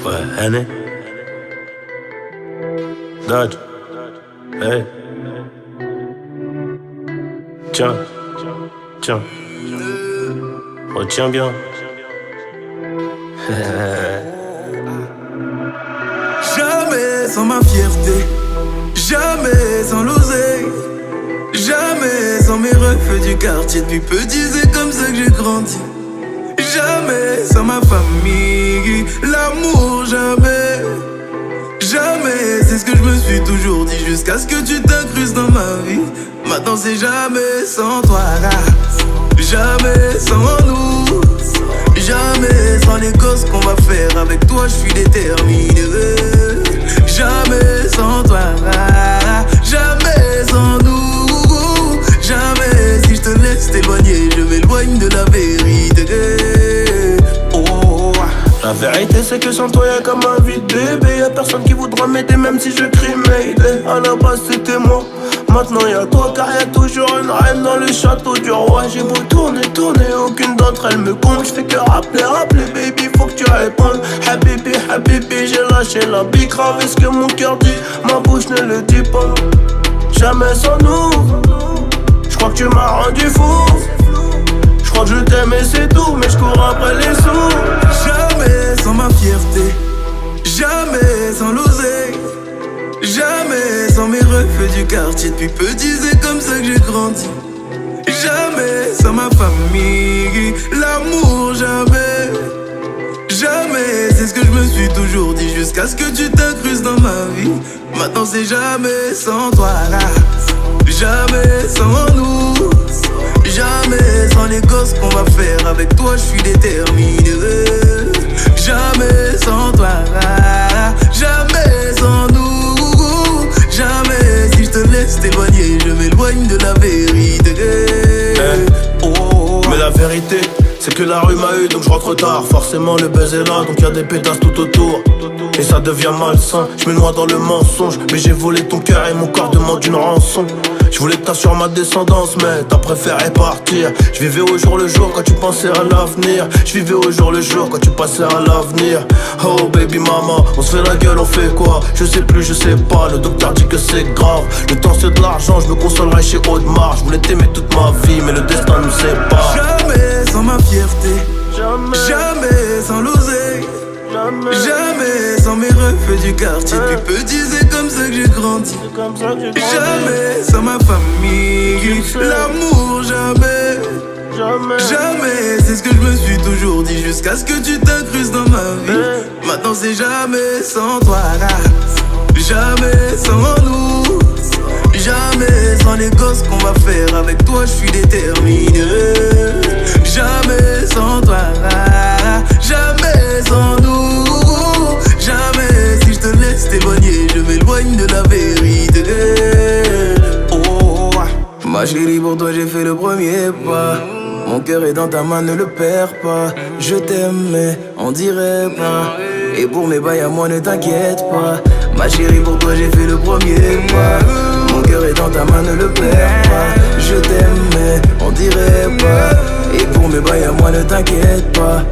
Ouais, Henny. Dodge. Hey. Tiens. Tiens. Retiens bien. Jamais sans ma fierté, jamais sans l'oseille, jamais sans mes refs du quartier. Depuis petit, c'est comme ça que j'ai grandi. Jamais sans ma famille, l'amour, jamais. Jamais, c'est ce que je me suis toujours dit, jusqu'à ce que tu t'incrustes dans ma vie. Maintenant c'est jamais sans toi, jamais sans nous, jamais sans les gosses qu'on va faire. Avec toi je suis déterminé. Jamais sans toi, jamais sans nous, jamais si je te laisse t'éloigner, je m'éloigne de la vérité. La vérité c'est que sans toi y'a comme un vide bébé. Y'a personne qui voudra m'aider même si je crie Mayday. À la base c'était moi, maintenant y'a toi. Car y'a toujours une reine dans le château du roi. J'ai beau tourner, aucune d'entre elles me compte. J'fais que rappeler, baby, faut que tu répondes. Habibi, j'ai lâché la bille. Grave ce que mon cœur dit, ma bouche ne le dit pas. Jamais sans nous, j'crois que tu m'as rendu fou. J'crois que je t'aime et c'est tout, mais j'cours après les sous. Jamais sans ma fierté, jamais sans l'oseille, jamais sans mes refs du quartier. Depuis petit, c'est comme ça que j'ai grandi. Jamais sans ma famille, l'amour, jamais. Jamais, c'est ce que je me suis toujours dit, jusqu'à ce que tu t'incrustes dans ma vie. Maintenant c'est jamais sans toi, jamais sans nous, jamais sans les gosses qu'on va faire. Avec toi je suis déterminé. Jamais sans toi, jamais sans nous, jamais si je te laisse t'éloigner, je m'éloigne de la vérité. Mais la vérité c'est que la rue m'a eu donc je rentre tard. Forcément le buzz est là donc y'a des pétasses tout autour. Et ça devient malsain, je me noie dans le mensonge. Mais j'ai volé ton cœur et mon corps demande une rançon. Je voulais que t'assures ma descendance mais t'as préféré partir. Je vivais au jour le jour quand tu pensais à l'avenir. Je vivais au jour le jour quand tu passais à l'avenir. Oh baby mama, on se fait la gueule, on fait quoi? Je sais plus, je sais pas, le docteur dit que c'est grave. Le temps c'est de l'argent, je me consolerai chez Audemars. Je voulais t'aimer toute ma vie mais le destin nous sépare. Jamais sans ma fierté, jamais sans l'oseille, jamais sans mes refs du quartier. Depuis petit c'est comme ça que j'ai grandi. Jamais sans ma famille, l'amour, jamais. Jamais, c'est ce que je me suis toujours dit, jusqu'à ce que tu t'incrustes dans ma vie. Maintenant c'est jamais sans toi, jamais sans nous, jamais sans les gosses qu'on va faire. Avec toi je suis déterminé. Jamais sans toi, jamais sans nous, jamais si je te laisse t'éloigner, je m'éloigne de la vérité. Ma chérie, pour toi j'ai fait le premier pas. Mon cœur est dans ta main, ne le perds pas. Je t'aime mais on dirait pas. Et pour mes bails à moi ne t'inquiète pas. Ma chérie, pour toi j'ai fait le premier pas. Mon cœur est dans ta main, ne le perds pas. Je t'aime mais on dirait pas. Et pour mes bails à moi ne t'inquiète pas.